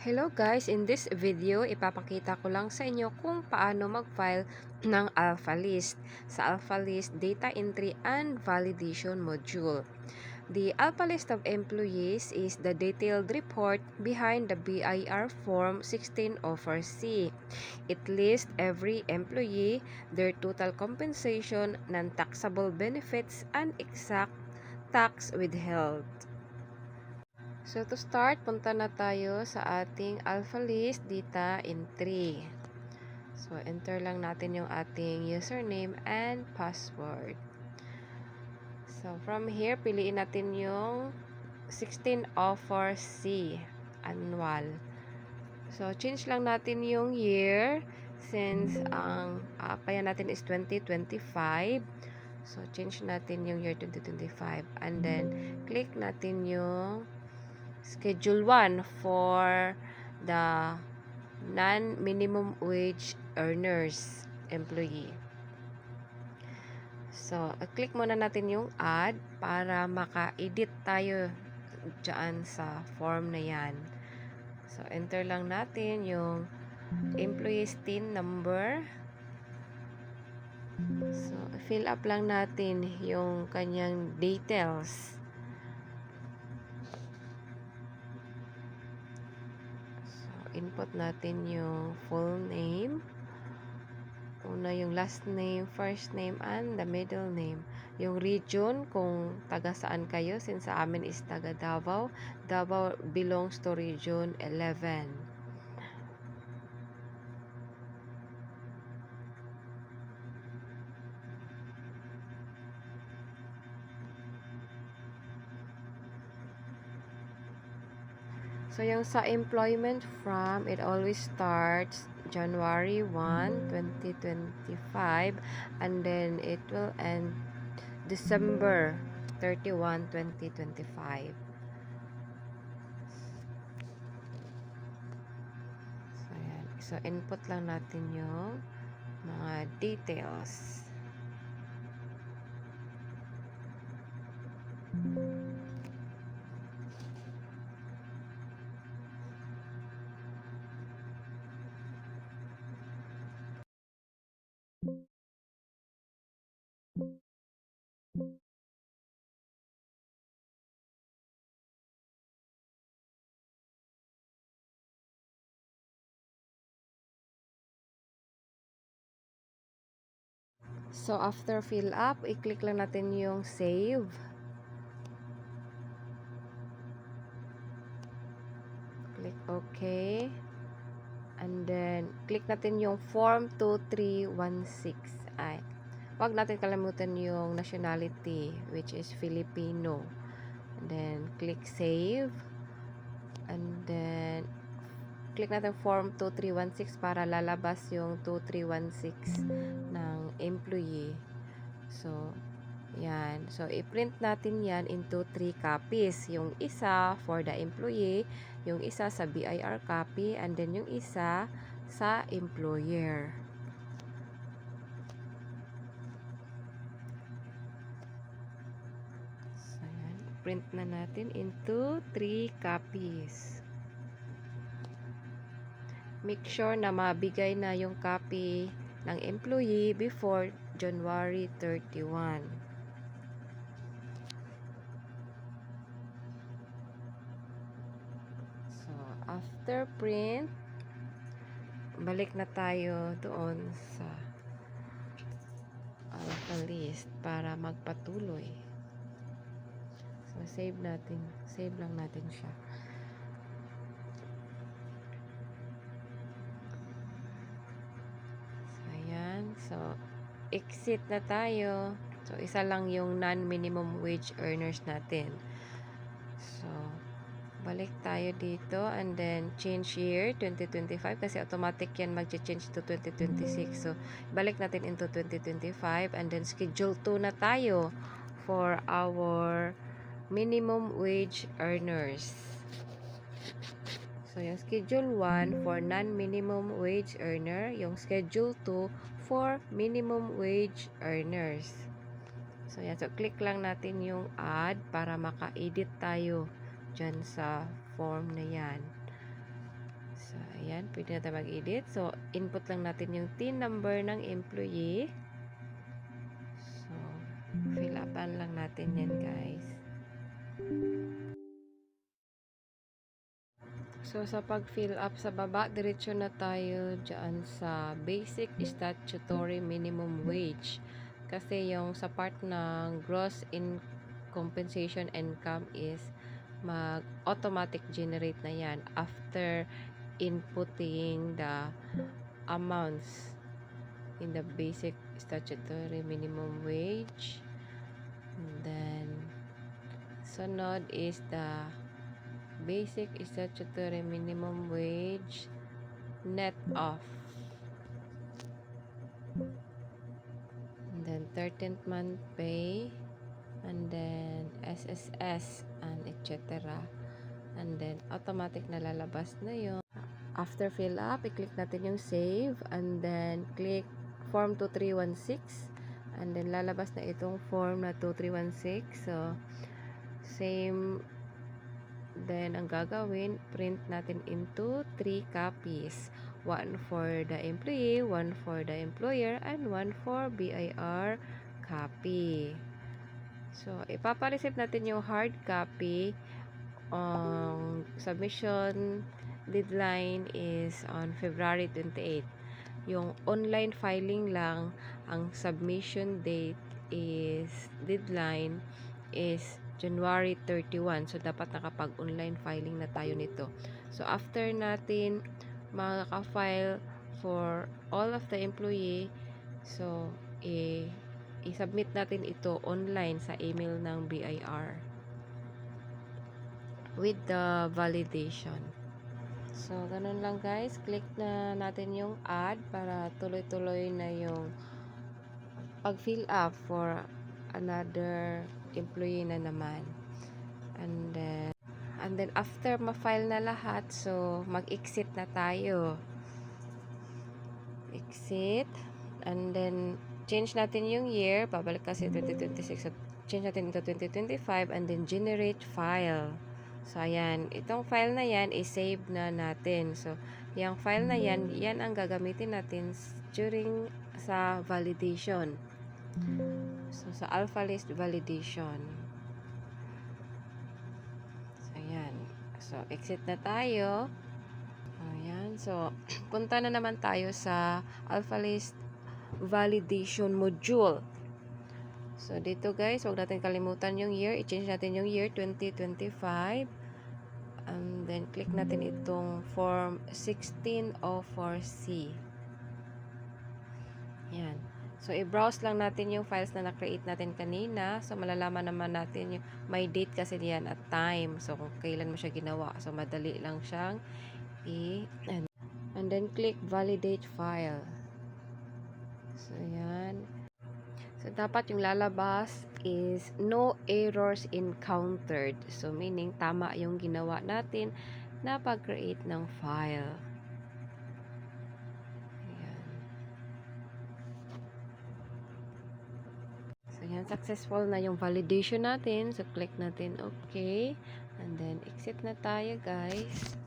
Hello guys, in this video, ipapakita ko lang sa inyo kung paano mag-file ng Alpha List sa Alpha List Data Entry and Validation module. The Alpha List of Employees is the detailed report behind the BIR Form 16 Offer C. It lists every employee, their total compensation, non-taxable benefits, and exact tax withheld. So, to start, punta na tayo sa ating Alpha List Data Entry. So, enter lang natin yung ating username and password. So, from here, piliin natin yung 16 Offer C, annual. So, change lang natin yung year since ang payan natin is 2025. So, change natin yung year 2025 and then click natin yung Schedule 1 for the non-minimum wage earners employee. So, click muna natin yung add para maka-edit tayo dyan sa form na yan. So, enter lang natin yung employee's TIN number. So, fill up lang natin yung kanyang details. Input natin yung full name. Una yung last name, first name, and the middle name. Yung region, kung taga saan kayo, since sa amin is taga Davao. Davao belongs to region 11. So, yung sa employment from, it always starts January 1, 2025, and then it will end December 31, 2025. So, ayan. So, input lang natin yung mga details. So, after fill up, i-click lang natin yung save. Click OK. And then, click natin yung Form 2316. Ay, wag natin kalimutan yung nationality, which is Filipino. And then, click save. And then, click natin Form 2316 para lalabas yung 2316 ng employee. So, yan. So, i-print natin yan into 3 copies. Yung isa for the employee, yung isa sa BIR copy, and then yung isa sa employer. So, yan. Print na natin into 3 copies. Make sure na mabigay na yung copy ng employee before January 31. So, after print, balik na tayo doon sa Alpha List para magpatuloy. So, save natin. Save lang natin siya. So, ayan. So, exit na tayo. So, isa lang yung non-minimum wage earners natin. So, balik tayo dito and then change year 2025 kasi automatic yan mag-change to 2026. So, balik natin into 2025 and then schedule 2 na tayo for our minimum wage earners. So, yung schedule 1 for non-minimum wage earner, yung schedule 2 for minimum wage earners. So, yan. So, click lang natin yung add para maka-edit tayo dyan sa form na yan. pwede na tayo mag-edit. So, input lang natin yung TIN number ng employee. So, fill upan lang natin yan, guys. So, sa pag-fill up sa baba, diretso na tayo dyan sa basic statutory minimum wage. Kasi yung sa part ng gross compensation income is mag-automatic generate na yan after inputting the amounts in the basic statutory minimum wage. And then, sunod is the basic statutory minimum wage net off. And then 13th month pay, and then SSS, and etc. And then automatic na lalabas na yun. After fill up, i-click natin yung save, and then click form 2316, and then lalabas na itong form na 2316. So same. Then, ang gagawin, print natin into 3 copies. 1 for the employee, 1 for the employer, and 1 for BIR copy. So, ipapareceive natin yung hard copy. Submission deadline is on February 28. Yung online filing lang, ang submission date is deadline is January 31. So, dapat nakapag-online filing na tayo nito. So, after natin makaka-file for all of the employee, so, i-submit natin ito online sa email ng BIR with the validation. So, ganun lang guys. Click na natin yung add para tuloy-tuloy na yung pag-fill up for another employee na naman. And then after ma-file na lahat, so mag-exit na tayo. Exit. And then change natin yung year. Pabalik kasi 2026. So, change natin into 2025 and then generate file. So, ayan. Itong file na yan i-save na natin. So, yung file na yan, yan ang gagamitin natin during sa validation. So, sa AlphaList validation. So, ayan. So, exit na tayo. Ayan. So, punta na naman tayo sa AlphaList validation module. So, dito guys, huwag natin kalimutan yung year. I-change natin yung year 2025. And then, click natin itong form 1604C. Ayan. So, i-browse lang natin yung files na na-create natin kanina. So, malalaman naman natin yung may date kasi diyan at time. So, kung kailan mo siya ginawa. So, madali lang siyang and then, click validate file. So, ayan. So, dapat yung lalabas is no errors encountered. So, meaning, tama yung ginawa natin na pag-create ng file. So, yan, successful na yung validation natin. So, click natin okay. And then, exit na tayo, guys.